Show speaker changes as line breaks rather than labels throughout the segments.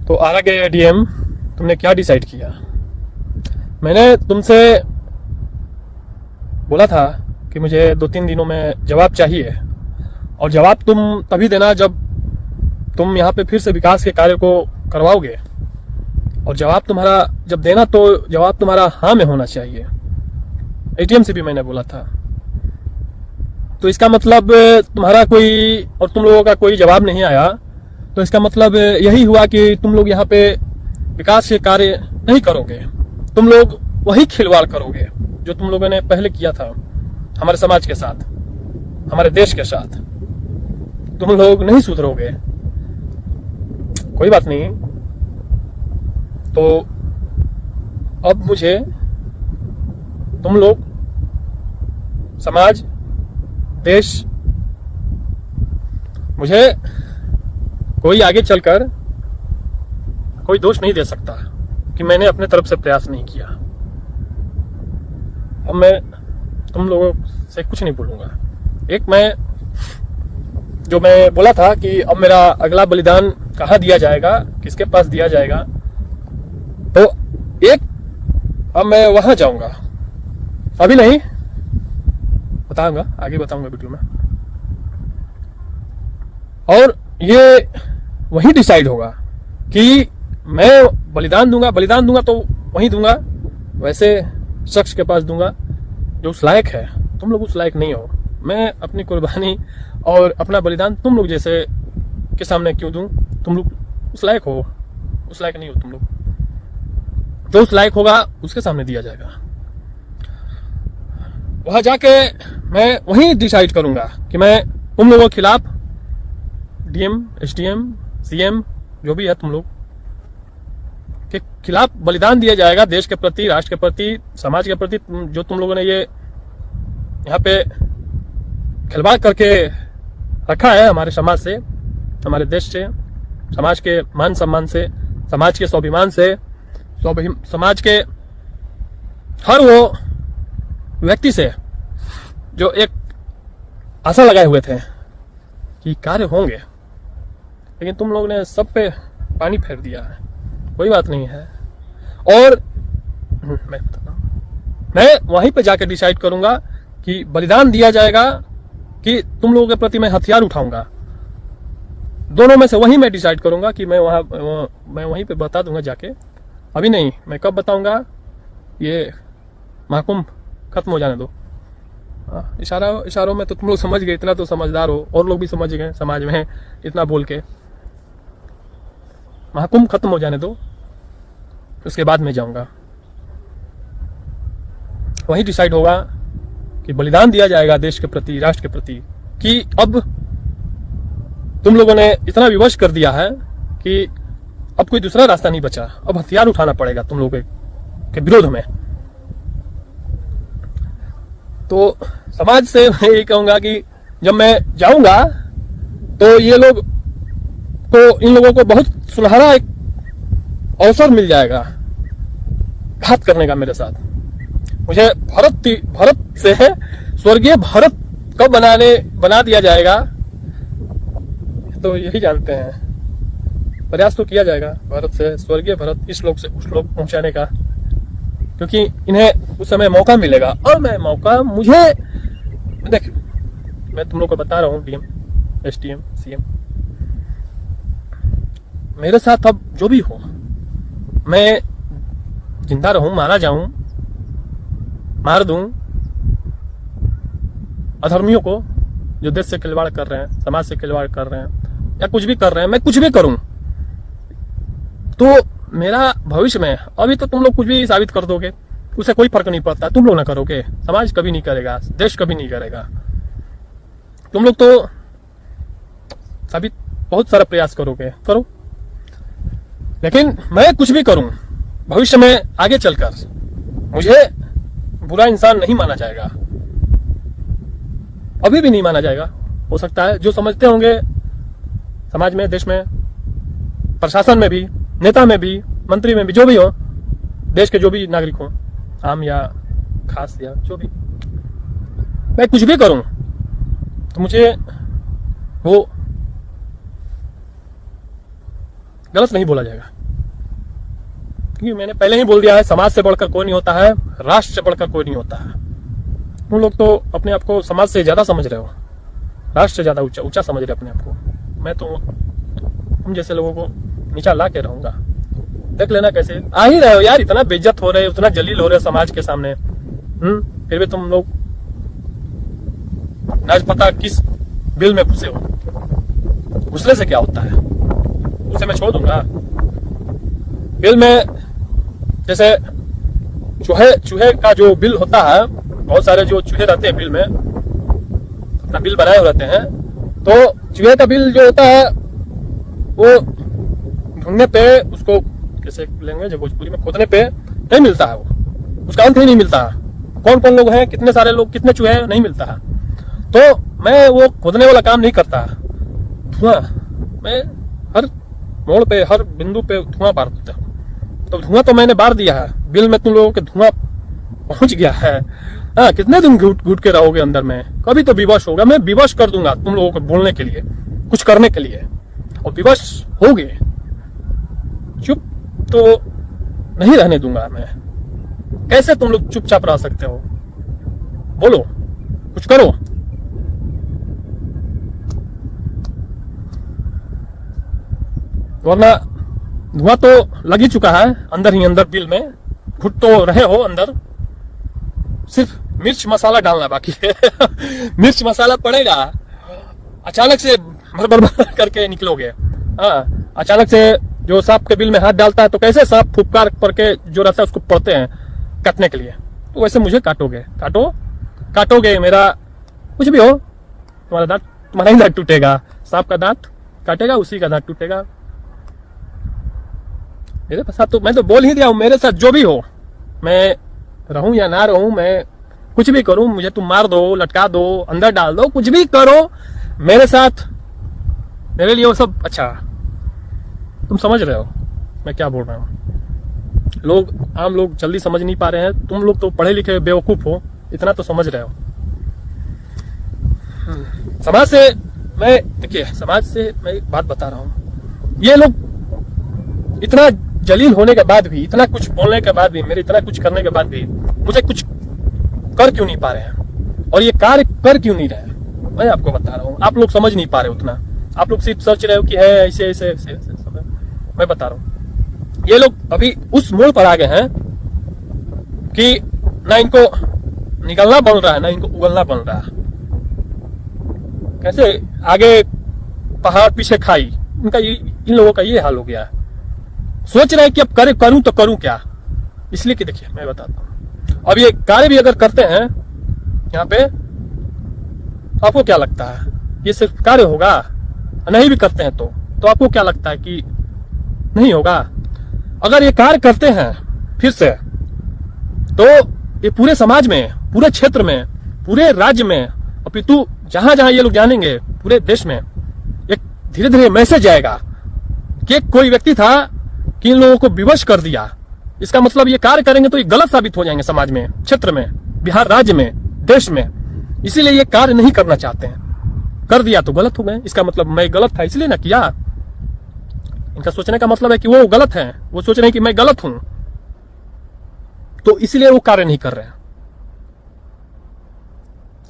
तो आरा के डीएम, तुमने क्या डिसाइड किया? मैंने तुमसे बोला था कि मुझे 2-3 दिनों में जवाब चाहिए, और जवाब तुम तभी देना जब तुम यहाँ पे फिर से विकास के कार्य को करवाओगे। और जवाब तुम्हारा जब देना तो जवाब तुम्हारा हाँ में होना चाहिए। एटीएम से भी मैंने बोला था। तो इसका मतलब तुम्हारा कोई और तुम लोगों का कोई जवाब नहीं आया, तो इसका मतलब यही हुआ कि तुम लोग यहाँ पे विकास के कार्य नहीं करोगे। तुम लोग वही खिलवाड़ करोगे जो तुम लोगों ने पहले किया था हमारे समाज के साथ, हमारे देश के साथ। तुम लोग नहीं सुधरोगे। कोई बात नहीं। तो अब मुझे तुम लोग, समाज, देश, मुझे कोई आगे चलकर कोई दोष नहीं दे सकता कि मैंने अपने तरफ से प्रयास नहीं किया। अब मैं तुम लोगों से कुछ नहीं बोलूंगा। एक जो मैं बोला था कि अब मेरा अगला बलिदान कहाँ दिया जाएगा, किसके पास दिया जाएगा, तो अब मैं वहां जाऊंगा। अभी नहीं, बताऊंगा, आगे बताऊंगा वीडियो में। और ये वही डिसाइड होगा कि मैं बलिदान दूंगा तो वहीं दूंगा, वैसे शख्स के पास दूंगा जो उस लायक है। तुम लोग उस लायक नहीं हो। मैं अपनी कुर्बानी और अपना बलिदान तुम लोग जैसे के सामने क्यों दूं? तुम लोग उस लायक हो, उस लायक नहीं हो तुम लोग। जो उस लायक होगा उसके सामने दिया जाएगा। वहां जाके मैं वहीं डिसाइड करूंगा कि मैं तुम लोगों के खिलाफ डीएम, एसडीएम, सीएम, जो भी है तुम लोग के खिलाफ बलिदान दिया जाएगा। देश के प्रति, राष्ट्र के प्रति, समाज के प्रति जो तुम लोगों ने ये यहाँ पे खिलवाड़ करके रखा है हमारे समाज से, हमारे देश से, समाज के मान सम्मान से, समाज के स्वाभिमान से, समाज के हर वो व्यक्ति से जो एक आशा लगाए हुए थे कि कार्य होंगे, लेकिन तुम लोग ने सब पे पानी फेर दिया है। कोई बात नहीं है। और मैं वहीं पे जाकर डिसाइड करूंगा कि बलिदान दिया जाएगा कि तुम लोगों के प्रति मैं हथियार उठाऊंगा। दोनों में से वही मैं डिसाइड करूंगा कि मैं वहीं पे बता दूंगा जाके। अभी नहीं, मैं कब बताऊंगा, ये महाकुंभ खत्म हो जाने दो। इशारों में तो तुम लोग समझ गए, इतना तो समझदार हो, और लोग भी समझ गए समाज में इतना बोल के। महाकुंभ खत्म हो जाने दो, उसके बाद मैं जाऊंगा। वही डिसाइड होगा कि बलिदान दिया जाएगा देश के प्रति, राष्ट्र के प्रति, कि अब तुम लोगों ने इतना विवश कर दिया है कि अब कोई दूसरा रास्ता नहीं बचा। अब हथियार उठाना पड़ेगा तुम लोगों के विरोध में। तो समाज से मैं यही कहूंगा कि जब मैं जाऊंगा तो ये लोग को, इन लोगों को बहुत सुनहरा एक अवसर मिल जाएगा घात करने का मेरे साथ। मुझे भारत से है स्वर्गीय भारत कब बना दिया जाएगा, तो यही जानते हैं। प्रयास तो किया जाएगा भारत से स्वर्गीय भारत इस लोग से उस लोग पहुंचाने का, क्योंकि इन्हें उस समय मौका मिलेगा। और मुझे देख, मैं तुम लोग को बता रहा हूँ, डीएम, एसडीएम, सीएम, मेरे साथ अब जो भी हो, मैं जिंदा रहूं, मारा जाऊं, मार दूं अधर्मियों को जो देश से खिलवाड़ कर रहे हैं, समाज से खिलवाड़ कर रहे हैं, या कुछ भी कर रहे हैं, मैं कुछ भी करूं तो मेरा भविष्य में, अभी तो तुम लोग कुछ भी साबित कर दोगे, उससे कोई फर्क नहीं पड़ता। तुम लोग ना करोगे, समाज कभी नहीं करेगा, देश कभी नहीं करेगा। तुम लोग तो साबित बहुत सारा प्रयास करोगे, करो, लेकिन मैं कुछ भी करूं भविष्य में आगे चलकर मुझे बुरा इंसान नहीं माना जाएगा। अभी भी नहीं माना जाएगा। हो सकता है जो समझते होंगे समाज में, देश में, प्रशासन में भी, नेता में भी, मंत्री में भी, जो भी हो, देश के जो भी नागरिक हो, आम या खास या जो भी, मैं कुछ भी करूं तो मुझे वो गलत नहीं बोला जाएगा। क्योंकि मैंने पहले ही बोल दिया है, समाज से बढ़कर कोई नहीं होता है, राष्ट्र से बढ़कर कोई नहीं होता है। तुम लोग तो अपने आप को समाज से ज्यादा समझ रहे हो, राष्ट्र से ज्यादा ऊंचा समझ रहे हो अपने आप को। मैं तो तुम जैसे लोगों को नीचा ला के रहूंगा। देख लेना कैसे आ ही रहे हो यार, इतना बेइज्जत हो रहे हो, इतना जलील हो रहे हो समाज के सामने। फिर भी तुम लोग आज पता किस बिल में घुसे हो। घुसने से क्या होता है, उसे मैं छोड़ दूंगा। बिल में जैसे चूहे का जो बिल होता है, बहुत सारे जो चूहे रहते हैं बिल में, अपना बिल बनाए रहते हैं, तो चूहे का बिल जो होता है वो ढूंढने पे, उसको कैसे लैंग्वेज है भोजपुरी में, खोदने पे नहीं मिलता है, वो उसका अंत ही नहीं मिलता है। कौन कौन लोग हैं, कितने सारे लोग, कितने चूहे हैं, नहीं मिलता है। तो मैं वो खोदने वाला काम नहीं करता। धुआं, मैं हर मोड़ पे, हर बिंदु पे धुआं बार देता हूँ। तो धुआं तो मैंने बार दिया है, बिल में तुम लोगों के धुआं पहुंच गया है। हाँ, कितने दिन घुट घुट के रहोगे अंदर में, कभी तो विवश होगा। मैं विवश कर दूंगा तुम लोगों को बोलने के लिए, कुछ करने के लिए, और विवश होगे। चुप तो नहीं रहने दूंगा मैं। कैसे तुम लोग चुपचाप रह सकते हो? बोलो, कुछ करो। वरना धुआं तो लग ही चुका है अंदर ही अंदर, बिल में घुट तो रहे हो अंदर। सिर्फ मिर्च मसाला डालना बाकी है। मिर्च मसाला पड़ेगा, अचानक से भर करके निकलोगे। हाँ, अचानक से जो सांप के बिल में हाथ डालता है तो कैसे सांप फुफकार करके जो रहता है उसको पड़ते हैं काटने के लिए, तो वैसे मुझे काटोगे। काटोगे मेरा कुछ भी हो, तुम्हारा दांत, तुम्हारा ही दांत टूटेगा। सांप का दांत काटेगा, उसी का दांत टूटेगा। मेरे साथ तो मैं तो बोल ही दिया हूं, मेरे साथ जो भी हो, मैं रहूं या ना रहूं, मैं कुछ भी करूं, मुझे तुम मार दो, लटका दो, अंदर डाल दो, कुछ भी करो मेरे साथ, मेरे लिए वो सब अच्छा। तुम समझ रहे हो मैं क्या बोल रहा हूं? लोग, आम लोग जल्दी समझ नहीं पा रहे हैं। तुम लोग तो पढ़े लिखे बेवकूफ हो, इतना तो समझ रहे हो। समाज से मैं, देखिए समाज से मैं एक बात बता रहा हूं, ये लोग इतना जलील होने के बाद भी, इतना कुछ बोलने के बाद भी, मेरे इतना कुछ करने के बाद भी मुझे कुछ कर क्यों नहीं पा रहे हैं, और ये कार्य कर क्यों नहीं रहे हैं, मैं आपको बता रहा हूँ। आप लोग समझ नहीं पा रहे उतना, आप लोग सिर्फ सोच रहे हो कि है ऐसे ऐसे ऐसे ऐसे। मैं बता रहा हूँ ये लोग अभी उस मोड़ पर आ गए हैं कि ना इनको निकलना बन रहा है, ना इनको उगलना बन रहा है। कैसे आगे पहाड़ पीछे खाई, इनका इन लोगों का ये हाल हो गया है। सोच रहे हैं कि अब करूं तो करूं क्या, इसलिए कि देखिए मैं बताता हूं, अब ये कार्य भी अगर करते हैं यहाँ पे, आपको क्या लगता है ये सिर्फ कार्य होगा? नहीं भी करते हैं तो आपको क्या लगता है कि नहीं होगा? अगर ये कार्य करते हैं फिर से, तो ये पूरे समाज में, पूरे क्षेत्र में, पूरे राज्य में, अपितु जहां जहां ये लोग जानेंगे पूरे देश में, एक धीरे धीरे मैसेज आएगा कि कोई व्यक्ति था कि इन लोगों को विवश कर दिया। इसका मतलब ये कार्य करेंगे तो ये गलत साबित हो जाएंगे समाज में, क्षेत्र में, बिहार राज्य में, देश में। इसीलिए ये कार्य नहीं करना चाहते हैं। कर दिया तो गलत हो गए, इसका मतलब मैं गलत था इसलिए ना किया। इनका सोचने का मतलब है कि वो गलत है, वो सोच रहे हैं कि मैं गलत हूं, तो इसलिए वो कार्य नहीं कर रहे हैं।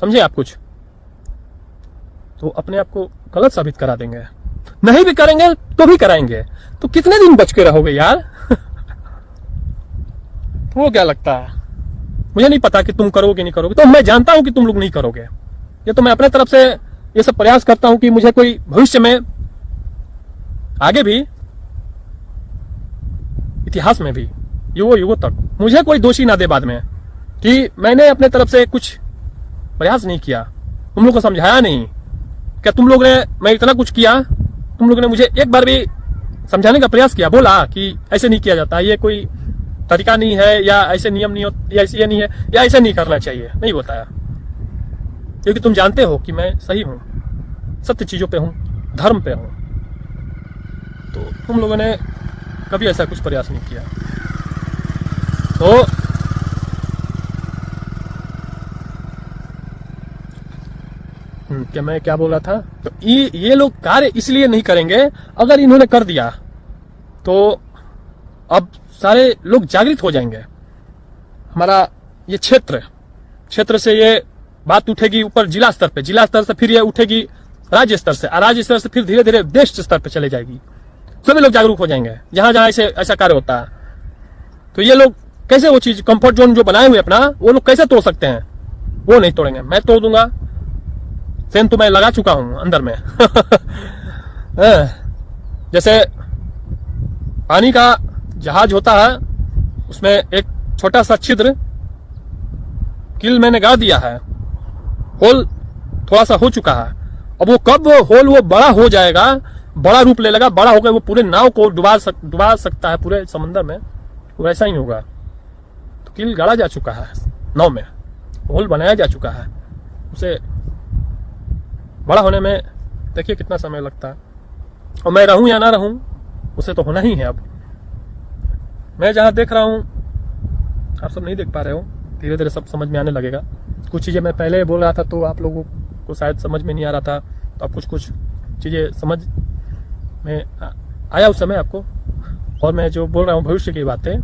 समझे आप कुछ? तो अपने आप को गलत साबित करा देंगे। नहीं भी करेंगे तो भी कराएंगे, तो कितने दिन बच के रहोगे यार? तो वो क्या लगता है, मुझे नहीं पता कि तुम करोगे नहीं करोगे, तो मैं जानता हूं कि तुम लोग नहीं करोगे। ये तो मैं अपने तरफ से ये सब प्रयास करता हूं कि मुझे कोई भविष्य में, आगे भी, इतिहास में भी, युगों युगों तक मुझे कोई दोषी ना दे बाद में कि मैंने अपने तरफ से कुछ प्रयास नहीं किया, तुम लोग को समझाया नहीं। क्या तुम लोग ने, मैं इतना कुछ किया, तुम लोगों ने मुझे एक बार भी समझाने का प्रयास किया, बोला कि ऐसे नहीं किया जाता, ये कोई तरीका नहीं है, या ऐसे नियम नहीं होता, या ऐसे नहीं है, या ऐसे नहीं करना चाहिए? नहीं बताया, क्योंकि तुम जानते हो कि मैं सही हूं, सत्य चीजों पे हूं, धर्म पे हूं। तो तुम लोगों ने कभी ऐसा कुछ प्रयास नहीं किया। तो क्या मैं क्या बोल रहा था? तो ये लोग कार्य इसलिए नहीं करेंगे, अगर इन्होंने कर दिया तो अब सारे लोग जागृत हो जाएंगे। हमारा ये क्षेत्र से ये बात उठेगी ऊपर जिला स्तर पे, जिला स्तर से फिर ये उठेगी राज्य स्तर से, राज्य स्तर से फिर धीरे धीरे देश स्तर पे चले जाएगी। सभी लोग जागरूक हो जाएंगे जहां जहां ऐसा कार्य होता है। तो ये लोग कैसे वो चीज कंफर्ट जोन जो बनाए हुए अपना, वो लोग कैसे तोड़ सकते हैं? वो नहीं तोड़ेंगे, मैं तोड़ दूंगा। सेन तो मैं लगा चुका हूं अंदर में। जैसे पानी का जहाज होता है, उसमें एक छोटा सा छिद्र कील मैंने गाड़ दिया है, होल थोड़ा सा हो चुका है। अब वो कब वो होल वो बड़ा हो जाएगा, बड़ा रूप ले लेगा, बड़ा होकर वो पूरे नाव को डुबा सकता है पूरे समंदर में, वो ऐसा ही होगा। तो कील गाड़ा जा चुका है नाव में, होल बनाया जा चुका है, उसे बड़ा होने में देखिए कितना समय लगता है। और मैं रहूं या ना रहूं, उसे तो होना ही है। अब मैं जहां देख रहा हूं, आप सब नहीं देख पा रहे हो, धीरे धीरे सब समझ में आने लगेगा। कुछ चीजें मैं पहले बोल रहा था तो आप लोगों को शायद समझ में नहीं आ रहा था, तो अब कुछ चीजें समझ में आया उस समय आपको। और मैं जो बोल रहा हूँ भविष्य की बातें,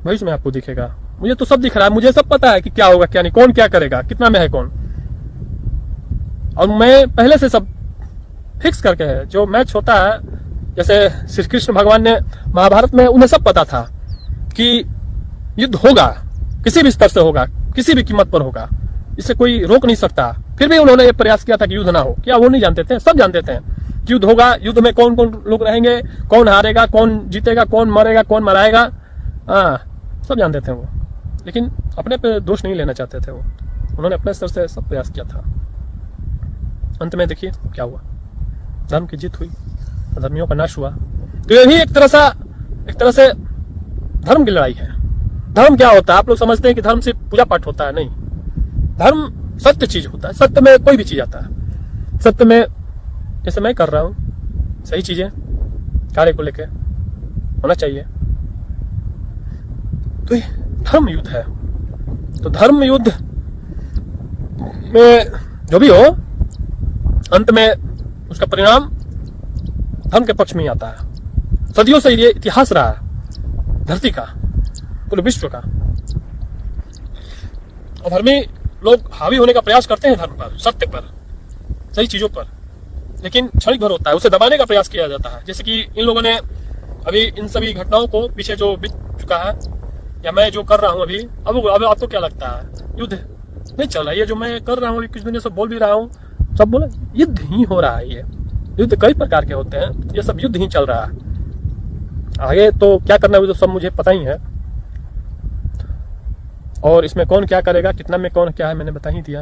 भविष्य में आपको दिखेगा। मुझे तो सब दिख रहा है, मुझे सब पता है कि क्या होगा क्या नहीं, कौन क्या करेगा, कितना में है कौन। और मैं पहले से सब फिक्स करके है। जो मैच होता है, जैसे श्री कृष्ण भगवान ने महाभारत में, उन्हें सब पता था कि युद्ध होगा, किसी भी स्तर से होगा, किसी भी कीमत पर होगा, इसे कोई रोक नहीं सकता। फिर भी उन्होंने ये प्रयास किया था कि युद्ध ना हो। क्या वो नहीं जानते थे? सब जानते थे कि युद्ध होगा, युद्ध में कौन कौन लोग रहेंगे, कौन हारेगा, कौन जीतेगा, कौन मरेगा, कौन मराएगा, सब जानते थे वो। लेकिन अपने पे दोष नहीं लेना चाहते थे वो, उन्होंने अपने स्तर से सब प्रयास किया था। अंत में देखिए क्या हुआ, धर्म की जीत हुई, अधर्मियों का नाश हुआ। तो यही एक तरह से धर्म की लड़ाई है। धर्म क्या होता है? आप लोग समझते हैं कि धर्म सिर्फ पूजा पाठ होता है, नहीं। धर्म सत्य चीज होता है, सत्य में कोई भी चीज आता है। सत्य में जैसे मैं कर रहा हूं, सही चीजें कार्य को लेकर होना चाहिए। तो ये धर्म युद्ध है। तो धर्म युद्ध में जो भी हो, अंत में उसका परिणाम धर्म के पक्ष में ही आता है। सदियों से ये इतिहास रहा है धरती का, पूरे विश्व का। अधर्मी लोग हावी होने का प्रयास करते हैं धर्म पर, सत्य पर, सही चीजों पर, लेकिन क्षणिक भर होता है, उसे दबाने का प्रयास किया जाता है। जैसे कि इन लोगों ने अभी इन सभी घटनाओं को पीछे जो बीत चुका है, या मैं जो कर रहा हूं अभी, अब आपको क्या लगता है? युद्ध नहीं चल रहा है। ये जो मैं कर रहा हूँ, कुछ दिनों से बोल भी रहा हूँ, सब बोले युद्ध ही हो रहा है। ये युद्ध कई प्रकार के होते हैं, ये सब युद्ध ही चल रहा है। आगे तो क्या करना है वो तो सब मुझे पता ही है, और इसमें कौन क्या करेगा, कितना में कौन क्या है, मैंने बता ही दिया।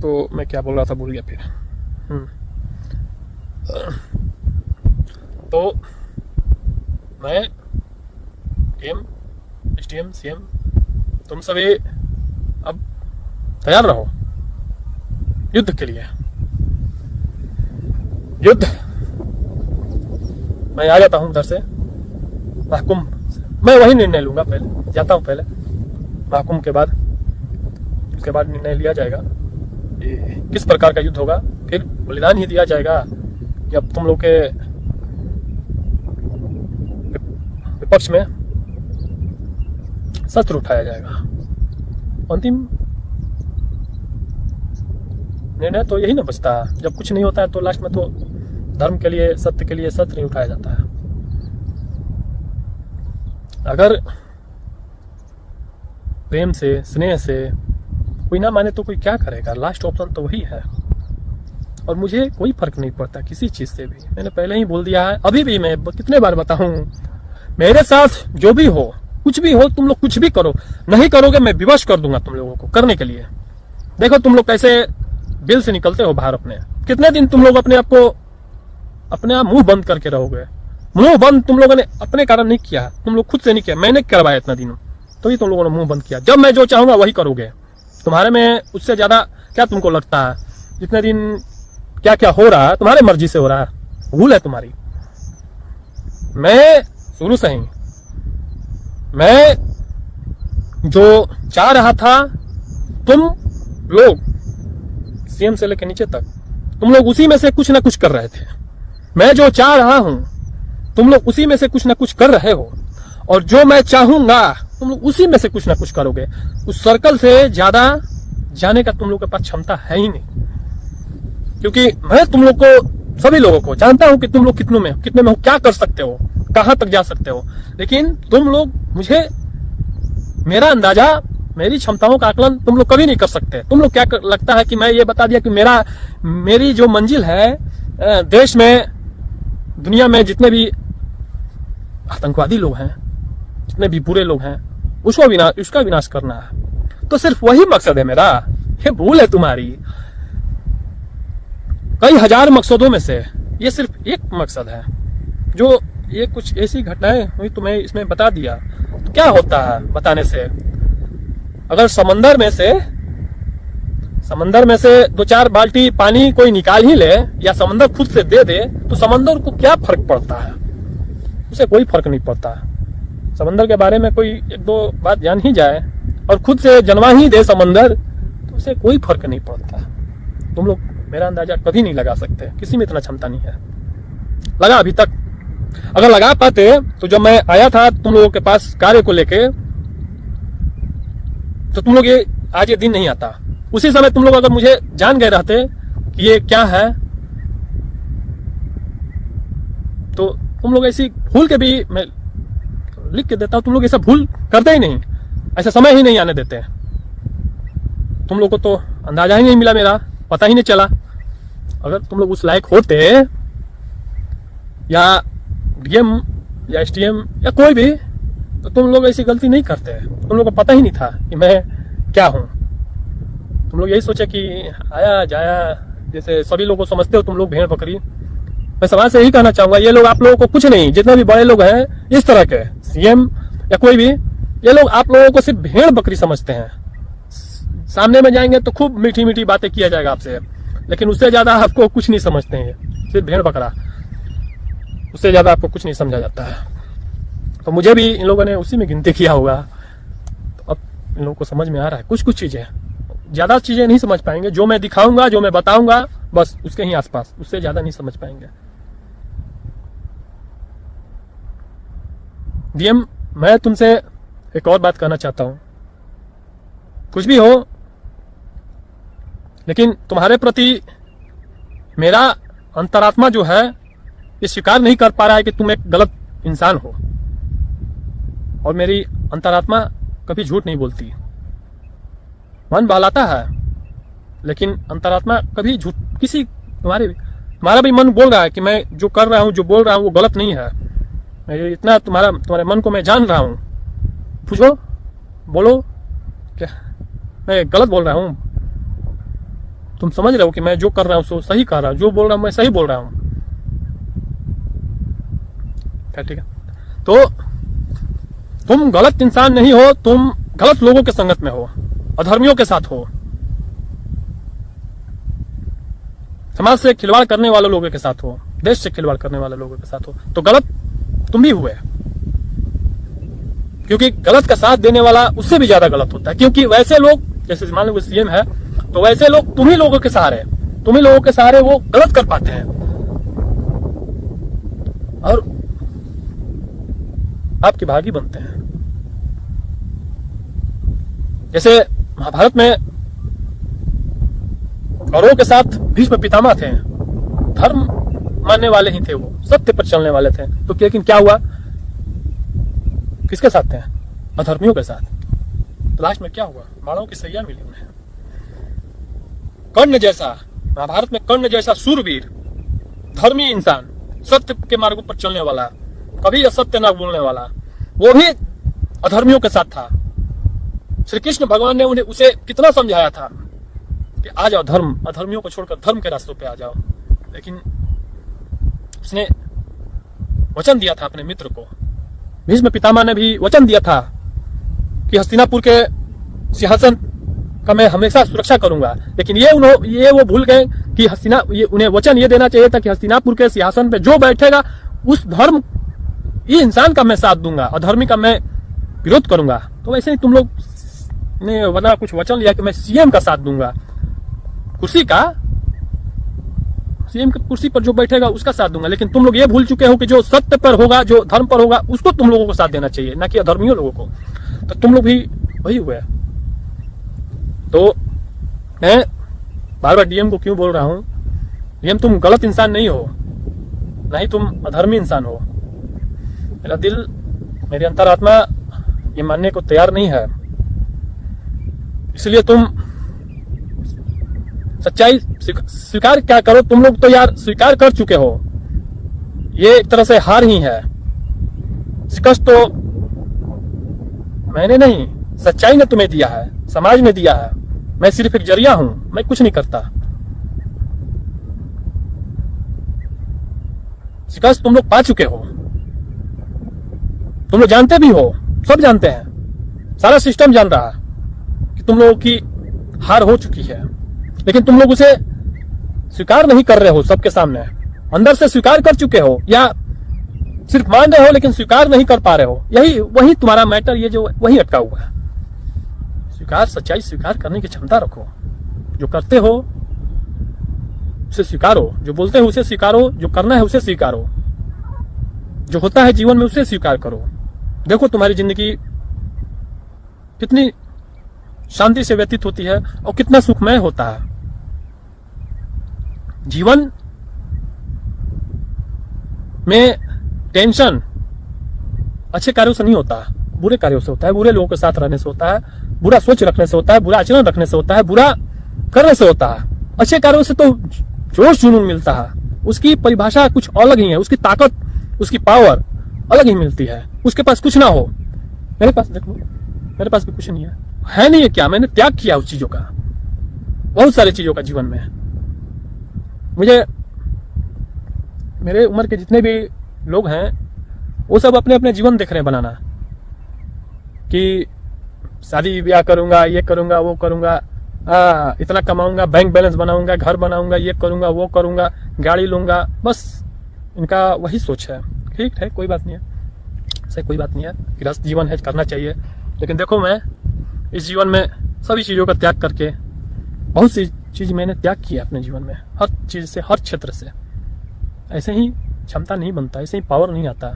तो मैं क्या बोल रहा था, भूल गया फिर। तो मैं एम एसडीएम सीएम, तुम सभी अब तैयार रहो युद्ध के लिए। युद्ध, मैं आ जाता हूं उधर से महाकुंभ, मैं वही निर्णय लूंगा। पहले जाता हूं, पहले महाकुंभ के बाद, उसके बाद निर्णय लिया जाएगा किस प्रकार का युद्ध होगा। फिर बलिदान ही दिया जाएगा कि अब तुम लोग के विपक्ष में शस्त्र उठाया जाएगा। अंतिम निर्णय तो यही ना बचता है। जब कुछ नहीं होता है तो लास्ट में तो धर्म के लिए, सत्य के लिए शस्त्र नहीं उठाया जाता है। अगर प्रेम से, स्नेह से कोई ना माने तो कोई क्या करेगा? लास्ट ऑप्शन तो वही है। और मुझे कोई फर्क नहीं पड़ता किसी चीज से भी, मैंने पहले ही बोल दिया है, अभी भी मैं कितने बार बताऊं, मेरे साथ जो भी हो, कुछ भी हो, तुम लोग कुछ भी करो, नहीं करोगे मैं विवश कर दूंगा तुम लोगों को करने के लिए। देखो तुम लोग कैसे बिल से निकलते हो बाहर अपने, कितने दिन तुम लोग अपने आप मुंह बंद करके रहोगे। मुंह बंद तुम लोगों ने अपने कारण नहीं किया, तुम लोग खुद से नहीं किया, मैंने करवाया इतना दिन, तो ही तुम लोगों ने मुंह बंद किया। जब मैं जो चाहूंगा वही करोगे। तुम्हारे में उससे ज्यादा क्या तुमको लगता है? जितने दिन क्या क्या हो रहा है तुम्हारे मर्जी से हो रहा है, भूल है तुम्हारी। मैं शुरू से ही, मैं जो चाह रहा था, तुम लोग सीएम से लेकर नीचे तक, तुम लोग उसी में से कुछ ना कुछ कर रहे थे। मैं जो चाह रहा हूं तुम लोग उसी में से कुछ ना कुछ कर रहे हो, और जो मैं चाहूंगा तुम लोग उसी में से कुछ ना कुछ करोगे। उस सर्कल से ज्यादा जाने का तुम लोग के पास क्षमता है ही नहीं, क्योंकि मैं तुम लोग को, सभी लोगों को जानता हूं कि तुम लोग कितने में हो, क्या कर सकते हो, कहां तक जा सकते हो। लेकिन तुम लोग, मुझे मेरा अंदाजा, मेरी क्षमताओं का आकलन तुम लोग कभी नहीं कर सकते। तुम लोग क्या लगता है कि मैं ये बता दिया कि मेरी जो मंजिल है देश में, दुनिया में जितने भी आतंकवादी लोग हैं, जितने भी बुरे लोग हैं, उसका विनाश करना है। तो सिर्फ वही मकसद है मेरा। ये भूल है तुम्हारी। कई हजार मकसदों में से ये सिर्फ एक मकसद है। जो ये कुछ ऐसी घटनाएं हुई तुम्हें इसमें बता दिया, तो क्या होता है बताने से? अगर समंदर में से 2-4 बाल्टी पानी कोई निकाल ही ले, या समंदर खुद से दे दे, तो समंदर को क्या फर्क पड़ता है? उसे कोई फर्क नहीं पड़ता। समंदर के बारे में कोई 1-2 बात जान ही जाए और खुद से जनवा ही दे समंदर, तो उसे कोई फर्क नहीं पड़ता। तुम लोग मेरा अंदाजा कभी नहीं लगा सकते, किसी में इतना क्षमता नहीं है लगा अभी तक। अगर लगा पाते तो जब मैं आया था तुम लोगों के पास कार्य को लेके, तो तुम लोग आज ये दिन नहीं आता। उसी समय तुम लोग अगर मुझे जान गए रहते कि ये क्या है, तो तुम लोग ऐसी भूल के भी, मैं लिख के देता हूं, तुम लोग ऐसा भूल करते ही नहीं, ऐसा समय ही नहीं आने देते। तुम लोग को तो अंदाजा ही नहीं मिला, मेरा पता ही नहीं चला। अगर तुम लोग उस लायक होते, या डीएम या एसडीएम या कोई भी, तो तुम लोग ऐसी गलती नहीं करते। तुम लोग को पता ही नहीं था कि मैं क्या हूं। तुम लोग यही सोचे कि आया जाया, जैसे सभी लोगों को समझते हो तुम लोग भेड़ बकरी। मैं समाज से यही कहना चाहूंगा, ये लोग आप लोगों को कुछ नहीं, जितने भी बड़े लोग हैं इस तरह के, सीएम या कोई भी, ये लोग आप लोगों को सिर्फ भेड़ बकरी समझते हैं। सामने में जाएंगे तो खूब मीठी मीठी बातें किया जाएगा आपसे, लेकिन उससे ज्यादा आपको कुछ नहीं समझते हैं, सिर्फ भेड़ बकरा। उससे ज्यादा आपको कुछ नहीं समझा जाता है। तो मुझे भी इन लोगों ने उसी में गिनती किया होगा। तो अब इन लोगों को समझ में आ रहा है कुछ चीजें। ज्यादा चीजें नहीं समझ पाएंगे, जो मैं दिखाऊंगा, जो मैं बताऊंगा, बस उसके ही आसपास, उससे ज्यादा नहीं समझ पाएंगे। डीएम, मैं तुमसे एक और बात कहना चाहता हूं। कुछ भी हो, लेकिन तुम्हारे प्रति मेरा अंतरात्मा जो है ये स्वीकार नहीं कर पा रहा है कि तुम एक गलत इंसान हो। और मेरी अंतरात्मा कभी झूठ नहीं बोलती। मन बहलाता है, लेकिन अंतरात्मा कभी झूठ, तुम्हारा भी मन बोल रहा है कि मैं जो कर रहा हूं, जो बोल रहा हूं, वो गलत नहीं है। मैं इतना तुम्हारे मन को मैं जान रहा हूं। पूछो, बोलो, क्या मैं गलत बोल रहा हूं? तुम समझ रहे हो कि मैं जो कर रहा हूं सो सही कर रहा हूं, जो बोल रहा हूं मैं सही बोल रहा हूं। क्या ठीक है? तो तुम गलत इंसान नहीं हो, तुम गलत लोगों के संगत में हो, अधर्मियों के साथ हो, समाज से खिलवाड़ करने वाले लोगों के साथ हो, देश से खिलवाड़ करने वाले लोगों के साथ हो। तो गलत तुम भी हुए, क्योंकि गलत का साथ देने वाला उससे भी ज्यादा गलत होता है। क्योंकि वैसे लोग, जैसे मान लो सीएम है, तो वैसे लोग तुम ही लोगों के सहारे वो गलत कर पाते हैं, और आपके भागी बनते हैं। जैसे महाभारत में कौरवों के साथ भीष्म पितामह थे, धर्म मानने वाले ही थे, वो सत्य पर चलने वाले थे। तो लेकिन क्या हुआ? किसके साथ थे? अधर्मियों के साथ। तो लास्ट में क्या हुआ? बाणों की सैया मिली उन्हें। कर्ण जैसा, महाभारत में कर्ण जैसा सूरवीर, धर्मी इंसान, सत्य के मार्गों पर चलने वाला, कभी असत्य न बोलने वाला, वो भी अधर्मियों के साथ था। श्री कृष्ण भगवान ने उसे कितना समझाया था कि आ जाओ, अधर्मियों को छोड़कर धर्म के रास्तों पे आ जाओ। लेकिन उसने वचन दिया था अपने मित्र को। भीष्म पितामह ने भी वचन दिया था कि हस्तिनापुर के सिंहासन का मैं हमेशा सुरक्षा करूंगा। लेकिन ये वो भूल गए कि उन्हें वचन ये देना चाहिए था कि हस्तिनापुर के सिंहासन पे जो बैठेगा उस ये इंसान का मैं साथ दूंगा, अधर्मी का मैं विरोध करूंगा। तो वैसे ही तुम लोग ने वरना कुछ वचन लिया कि मैं सीएम का साथ दूंगा, कुर्सी का, सीएम की कुर्सी पर जो बैठेगा उसका साथ दूंगा, लेकिन तुम लोग ये भूल चुके हो कि जो सत्य पर होगा, जो धर्म पर होगा, उसको तुम लोगों को साथ देना चाहिए, ना कि अधर्मियों लोगों को। तो तुम लोग भी वही हुए। तो मैं बार बार डीएम को क्यों बोल रहा हूं, डीएम तुम गलत इंसान नहीं हो, ना ही तुम अधर्मी इंसान हो। मेरा दिल, मेरी अंतरात्मा ये मानने को तैयार नहीं है, इसलिए तुम सच्चाई स्वीकार क्या करो। तुम लोग तो यार स्वीकार कर चुके हो, ये एक तरह से हार ही है। शिकस्त तो मैंने नहीं, सच्चाई ने तुम्हें दिया है, समाज ने दिया है। मैं सिर्फ एक जरिया हूं, मैं कुछ नहीं करता। शिकस्त तुम लोग पा चुके हो, तुम लोग जानते भी हो, सब जानते हैं, सारा सिस्टम जान रहा है कि तुम लोगों की हार हो चुकी है, लेकिन तुम लोग उसे स्वीकार नहीं कर रहे हो। सबके सामने अंदर से स्वीकार कर चुके हो, या सिर्फ मान रहे हो लेकिन स्वीकार नहीं कर पा रहे हो। यही वही तुम्हारा मैटर, ये जो वही अटका हुआ है। स्वीकार, सच्चाई स्वीकार करने की क्षमता रखो। जो करते हो उसे स्वीकारो, जो बोलते हो उसे स्वीकारो, जो करना है उसे स्वीकारो, जो होता है जीवन में उसे स्वीकार करो। देखो तुम्हारी जिंदगी कितनी शांति से व्यतीत होती है और कितना सुखमय होता है। जीवन में टेंशन अच्छे कार्यों से नहीं होता, बुरे कार्यों से होता है, बुरे लोगों के साथ रहने से होता है, बुरा सोच रखने से होता है, बुरा आचरण रखने से होता है, बुरा करने से होता है। अच्छे कार्यों से तो जोश जुनून मिलता है, उसकी परिभाषा कुछ अलग ही है, उसकी ताकत, उसकी पावर अलग ही मिलती है। उसके पास कुछ ना हो, मेरे पास देख लो, मेरे पास भी कुछ नहीं है नहीं है क्या? मैंने त्याग किया उस चीजों का, बहुत सारी चीजों का जीवन में। मुझे मेरे उम्र के जितने भी लोग हैं वो सब अपने अपने जीवन देख रहे हैं बनाना, कि शादी ब्याह करूंगा, ये करूंगा, वो करूंगा, इतना कमाऊंगा, बैंक बैलेंस बनाऊंगा, घर बनाऊंगा, ये करूंगा, वो करूंगा, गाड़ी लूंगा। बस इनका वही सोच है। ठीक है, कोई बात नहीं है, ऐसे कोई बात नहीं है, गृहस्थ जीवन है, करना चाहिए। लेकिन देखो, मैं इस जीवन में सभी चीजों का त्याग करके, बहुत सी चीज मैंने त्याग किया अपने जीवन में, हर चीज से, हर क्षेत्र से। ऐसे ही क्षमता नहीं बनता, ऐसे ही पावर नहीं आता।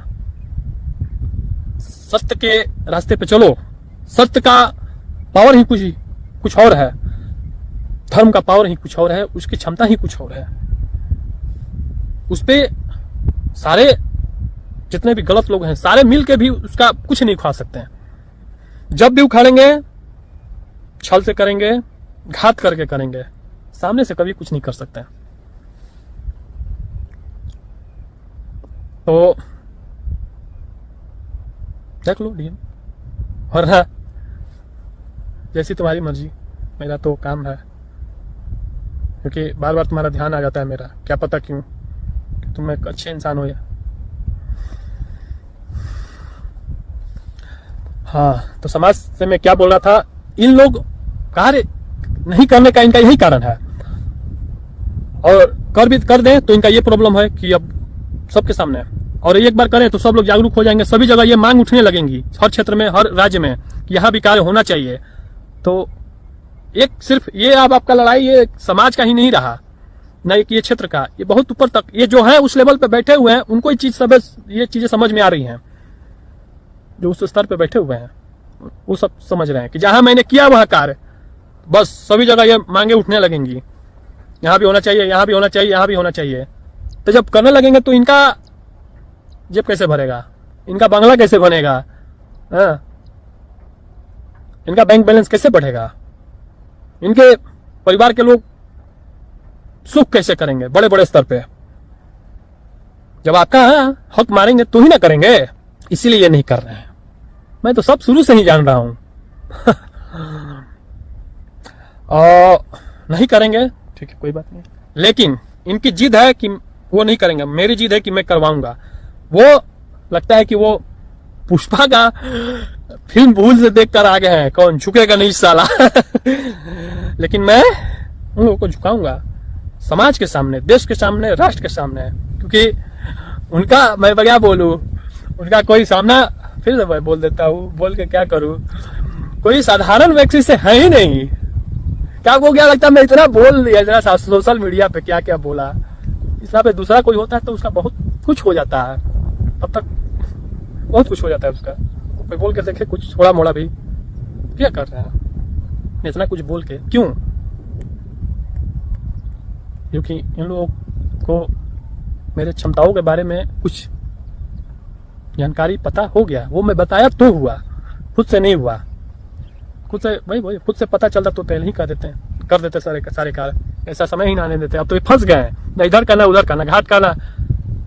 सत्य के रास्ते पे चलो, सत्य का पावर ही कुछ और है, धर्म का पावर ही कुछ और है, उसकी क्षमता ही कुछ और है। उस पे सारे जितने भी गलत लोग हैं, सारे मिल के भी उसका कुछ नहीं उखाड़ सकते हैं। जब भी उखाड़ेंगे, छल से करेंगे, घात करके करेंगे, सामने से कभी कुछ नहीं कर सकते हैं। तो देख लो डीएम, वरना जैसी तुम्हारी मर्जी, मेरा तो काम है। क्योंकि बार बार तुम्हारा ध्यान आ जाता है मेरा, क्या पता क्यों, कि तुम एक अच्छे इंसान हो। या हाँ, तो समाज से मैं क्या बोल रहा था, इन लोग कार्य नहीं करने का इनका यही कारण है, और कर भी कर दें तो इनका ये प्रॉब्लम है कि अब सबके सामने, और एक बार करें तो सब लोग जागरूक हो जाएंगे, सभी जगह ये मांग उठने लगेंगी, हर क्षेत्र में, हर राज्य में, कि यहाँ भी कार्य होना चाहिए। तो एक सिर्फ ये अब आपका लड़ाई ये समाज का ही नहीं रहा, न एक ये क्षेत्र का, ये बहुत ऊपर तक, ये जो है उस लेवल पे बैठे हुए हैं, उनको ये चीजें समझ में आ रही हैं। जो उस स्तर पे बैठे हुए हैं वो सब समझ रहे हैं कि जहां मैंने किया वहां कार्य, बस सभी जगह ये मांगे उठने लगेंगी, यहाँ भी होना चाहिए, यहाँ भी होना चाहिए, यहाँ भी होना चाहिए। तो जब करने लगेंगे तो इनका जेब कैसे भरेगा, इनका बंगला कैसे बनेगा, इनका बैंक बैलेंस कैसे बढ़ेगा, इनके परिवार के लोग सुख कैसे करेंगे बड़े बड़े स्तर पे। जब आपका हक मारेंगे तो ही ना करेंगे, इसीलिए ये नहीं कर रहे हैं। मैं तो सब शुरू से ही जान रहा हूं। और नहीं करेंगे, ठीक है, कोई बात नहीं, लेकिन इनकी जिद है कि वो नहीं करेंगे, मेरी जिद है कि मैं करवाऊंगा। वो लगता है कि वो पुष्पा का फिल्म भूल से देखकर आ गए हैं, कौन झुकेगा नहीं साला। लेकिन मैं उन लोगों को झुकाऊंगा समाज के सामने, देश के सामने, राष्ट्र के सामने, क्योंकि उनका मैं क्या बोलूं, उनका कोई सामना, फिर से मैं बोल देता हूँ, बोल के क्या करूं, कोई साधारण व्यक्ति से है ही नहीं। क्या वो क्या लगता है मैं इतना बोल दिया, इतना सोशल मीडिया पे क्या क्या बोला, इस यहाँ पे दूसरा कोई होता है तो उसका बहुत कुछ हो जाता है, तब तक बहुत कुछ हो जाता है उसका। कोई बोल के देखे कुछ थोड़ा मोड़ा भी, क्या कर रहे हैं इतना कुछ बोल के, क्यों? क्योंकि इन लोगों को मेरे क्षमताओं के बारे में कुछ जानकारी पता हो गया। वो मैं बताया तो हुआ, खुद से नहीं हुआ। खुद से वही खुद से पता चलता तो पहले ही कर देते सारे कार्य। ऐसा समय ही ना आने देते। अब तो ये फंस गए हैं, ना इधर करना उधर करना, घाट करना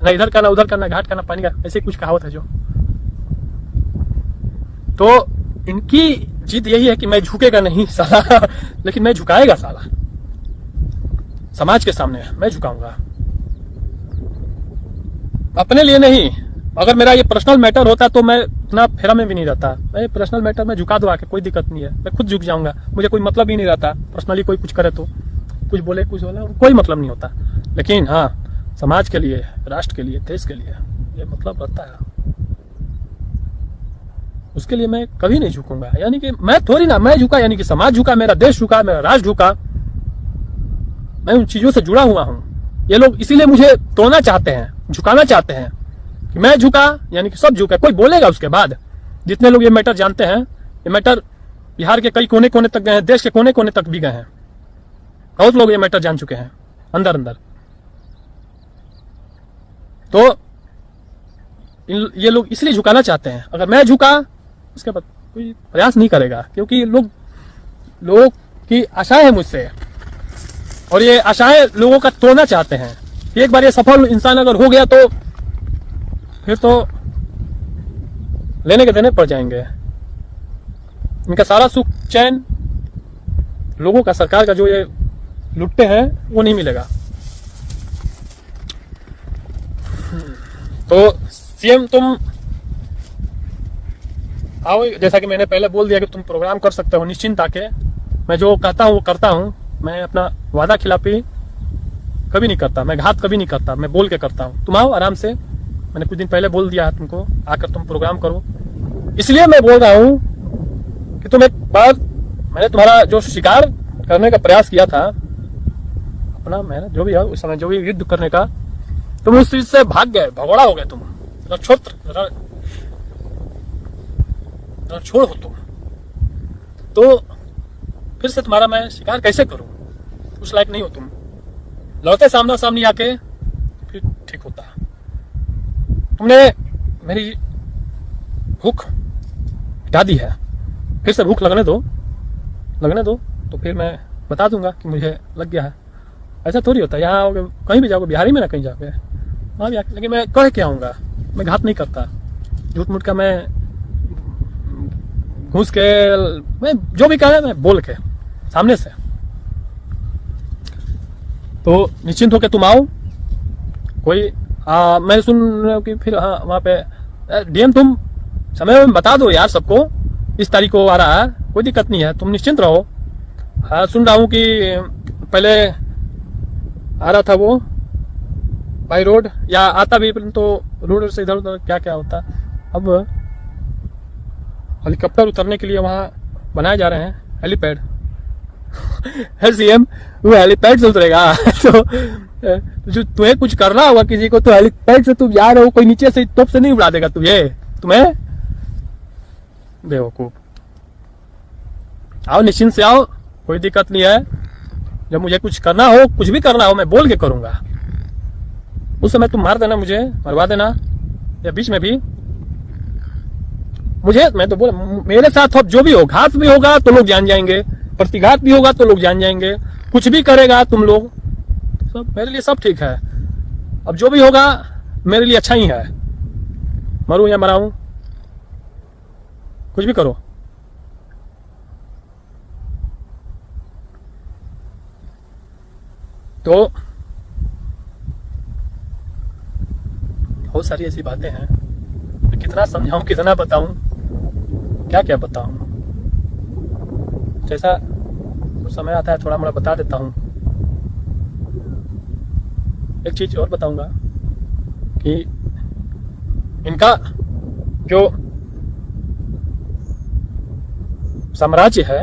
ना इधर करना उधर करना, घाट करना पानी का, ऐसे कुछ कहावत है जो। तो इनकी जिद यही है कि मैं झुकेगा नहीं साला लेकिन मैं झुकाएगा साला, समाज के सामने मैं झुकाऊंगा, अपने लिए नहीं। अगर मेरा ये पर्सनल मैटर होता तो मैं इतना फेरा में भी नहीं रहता। मैं पर्सनल मैटर में झुका दो आके, कोई दिक्कत नहीं है, मैं खुद झुक जाऊंगा, मुझे कोई मतलब ही नहीं रहता। पर्सनली कोई कुछ करे तो, कुछ बोले कुछ बोला, कोई मतलब नहीं होता। लेकिन हाँ, समाज के लिए, राष्ट्र के लिए, देश के लिए ये मतलब रहता है। उसके लिए मैं कभी नहीं झुकूंगा। यानी कि मैं थोड़ी ना मैं झुका, यानी कि समाज झुका, मेरा देश झुका, मेरा राष्ट्र झुका, मैं उन चीजों से जुड़ा हुआ हूं। ये लोग इसीलिए मुझे तोड़ना चाहते हैं, झुकाना चाहते हैं कि मैं झुका, यानी कि सब झुका। कोई बोलेगा उसके बाद, जितने लोग ये मैटर जानते हैं, ये मैटर बिहार के कई कोने कोने तक गए हैं, देश के कोने कोने तक भी गए हैं, बहुत लोग ये मैटर जान चुके हैं अंदर अंदर। तो ये लोग इसलिए झुकाना चाहते हैं। अगर मैं झुका, उसके बाद कोई प्रयास नहीं करेगा, क्योंकि लोगों की आशाएं है मुझसे, और ये आशाएं लोगों का तोड़ना चाहते हैं। एक बार ये सफल इंसान अगर हो गया तो फिर तो लेने के देने पड़ जाएंगे। इनका सारा सुख चैन लोगों का, सरकार का जो ये लुटते हैं वो नहीं मिलेगा। तो सीएम तुम आओ, जैसा कि मैंने पहले बोल दिया कि तुम प्रोग्राम कर सकते हो निश्चिंत आके। मैं जो कहता हूँ वो करता हूँ। मैं अपना वादा खिलाफी कभी नहीं करता, मैं घात कभी नहीं करता, मैं बोल के करता हूँ। तुम आओ आराम से, मैंने कुछ दिन पहले बोल दिया है तुमको, आकर तुम प्रोग्राम करो। इसलिए मैं बोल रहा हूँ कि तुम एक बार, मैंने तुम्हारा जो शिकार करने का प्रयास किया था, अपना मेहनत जो भी है उस समय, जो भी युद्ध करने का, तुम उस चीज से भाग गए, भगोड़ा हो गए तुम, छोड़ हो तुम। तो फिर से तुम्हारा मैं शिकार कैसे करूं? उस लायक नहीं हो तुम। लड़ते सामना सामनी आके फिर ठीक होता। तुमने मेरी भूख हटा दी है, फिर से भूख लगने दो तो फिर मैं बता दूंगा कि मुझे लग गया है। ऐसा थोड़ी होता है। यहाँ आओगे, कहीं भी जाओगे, बिहारी में ना कहीं जाओगे, वहाँ भी आके, लेकिन मैं कह के आऊँगा, मैं घात नहीं करता, झूठ मूठ का मैं घूस के, मैं जो भी कहा मैं बोल के सामने से। तो निश्चिंत होकर तुम आओ। कोई मैं सुन रहा हूँ कि फिर हाँ वहाँ पे डीएम तुम समय में बता दो यार सबको, इस तारीख को आ रहा है, कोई दिक्कत नहीं है, तुम निश्चिंत रहो। हाँ सुन रहा हूँ कि पहले आ रहा था वो बाई रोड, या आता भी तो रोड से इधर उधर क्या क्या होता। अब हेलीकॉप्टर उतरने के लिए वहाँ बनाए जा रहे हैं हेलीपैड है सीएम, वो हेलीपैड से उतरेगा तो जो तुम्हें कुछ करना होगा किसी को, तो हेलीपैड से तुम जा रहे हो, कोई नीचे से तोप से नहीं उड़ा देगा तुम्हें बेवकूफ। आओ निश्चिंत से आओ, कोई दिक्कत नहीं है। जब मुझे कुछ करना हो, कुछ भी करना हो, मैं बोल के करूंगा। उस समय तुम मार देना, मुझे मरवा देना, या बीच में भी मुझे, मैं तो बोल, मेरे साथ अब जो भी हो, घात भी होगा तो लोग जान जाएंगे, प्रतिघात भी होगा तो लोग जान जाएंगे, कुछ भी करेगा तुम लोग, सब मेरे लिए सब ठीक है। अब जो भी होगा मेरे लिए अच्छा ही है, मरूं या मराऊं, कुछ भी करो। तो बहुत सारी ऐसी बातें हैं, कितना समझाऊं, कितना बताऊं, क्या क्या बताऊं। जैसा कुछ समय आता है थोड़ा मोड़ा बता देता हूं। एक चीज और बताऊंगा कि इनका जो साम्राज्य है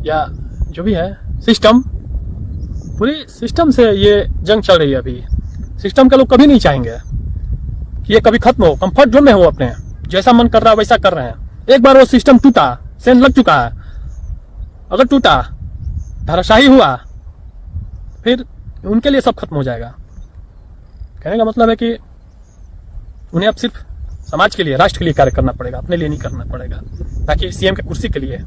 या जो भी है सिस्टम, पूरी सिस्टम से ये जंग चल रही है अभी। सिस्टम के लोग कभी नहीं चाहेंगे कि ये कभी खत्म हो, कंफर्ट जोन में हो, अपने जैसा मन कर रहा है वैसा कर रहे हैं। एक बार वो सिस्टम टूटा, सेंध लग चुका है, अगर टूटा, धराशायी हुआ, फिर उनके लिए सब खत्म हो जाएगा। कहने का मतलब है कि उन्हें अब सिर्फ समाज के लिए, राष्ट्र के लिए कार्य करना पड़ेगा, अपने लिए नहीं करना पड़ेगा। ताकि सीएम के कुर्सी के लिए,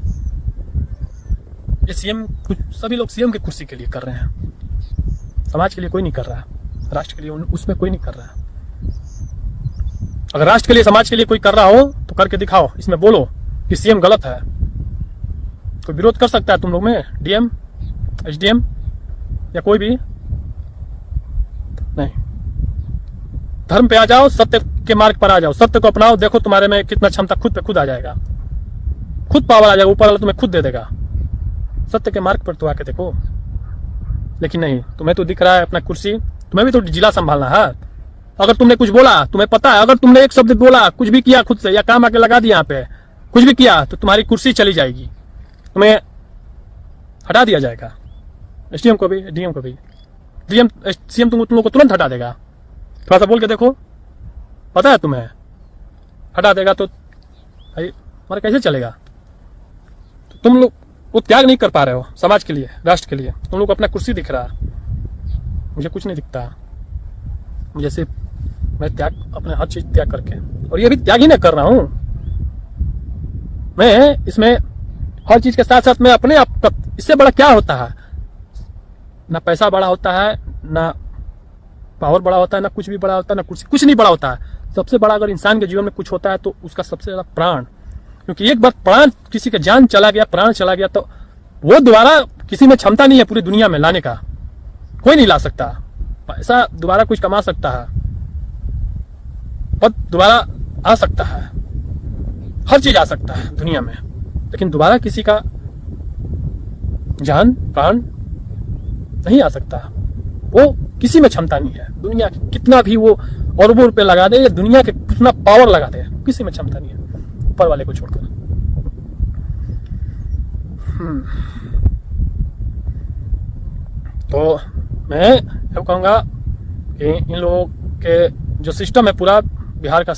ये सीएम, सभी लोग सीएम की कुर्सी के लिए कर रहे हैं, समाज के लिए कोई नहीं कर रहा, राष्ट्र के लिए उसमें कोई नहीं कर रहा। अगर राष्ट्र के लिए, समाज के लिए कोई कर रहा हो तो करके दिखाओ, इसमें बोलो कि सीएम गलत है। कोई विरोध कर सकता है तुम लोग में, डीएम, एसडीएम या कोई भी नहीं। धर्म पे आ जाओ, सत्य के मार्ग पर आ जाओ, सत्य को अपनाओ, देखो तुम्हारे में कितना क्षमता खुद पे खुद आ जाएगा, खुद पावर आ जाएगा, ऊपर वाला तुम्हें खुद दे देगा। सत्य के मार्ग पर तो आके देखो। लेकिन नहीं, तुम्हें तो दिख रहा है अपना कुर्सी, तुम्हें भी तो जिला संभालना है। अगर तुमने कुछ बोला, तुम्हें पता है, अगर तुमने एक शब्द बोला, कुछ भी किया खुद से, या काम आके लगा दिया यहाँ पे, कुछ भी किया, तो तुम्हारी कुर्सी चली जाएगी, तुम्हें हटा दिया जाएगा। एसडीएम को भी, डीएम को भी, डीएम सीएम तुम लोग को तुरंत हटा देगा। थोड़ा सा बोल के देखो, पता है तुम्हें, हटा देगा तो हमारा कैसे चलेगा। तो तुम लोग वो त्याग नहीं कर पा रहे हो समाज के लिए, राष्ट्र के लिए। तुम लोग को अपना कुर्सी दिख रहा, मुझे कुछ नहीं दिखता। मुझे सिर्फ, मैं त्याग, अपने हर चीज त्याग करके, और ये भी त्याग ही नहीं कर रहा हूं मैं, इसमें हर चीज के साथ साथ मैं अपने आप, इससे बड़ा क्या होता है। ना पैसा बड़ा होता है, ना पावर बड़ा होता है, ना कुछ भी बड़ा होता है, ना कुछ नहीं बड़ा होता है। सबसे बड़ा अगर इंसान के जीवन में कुछ होता है तो उसका सबसे ज्यादा प्राण। क्योंकि एक बार प्राण, किसी का जान चला गया, प्राण चला गया, तो वो दोबारा किसी में क्षमता नहीं है पूरी दुनिया में लाने का, कोई नहीं ला सकता। पैसा दोबारा कुछ कमा सकता है, पद दोबारा आ सकता है, हर चीज आ सकता है दुनिया में, लेकिन दोबारा किसी का जान, प्राण नहीं आ सकता। वो किसी में क्षमता नहीं है। दुनिया की कितना भी वो अरबों रुपए लगा दे, या दुनिया के कितना पावर लगा दे, किसी में क्षमता नहीं है ऊपर वाले को छोड़कर। तो मैं कहूंगा कि इन लोगों के जो सिस्टम है पूरा बिहार का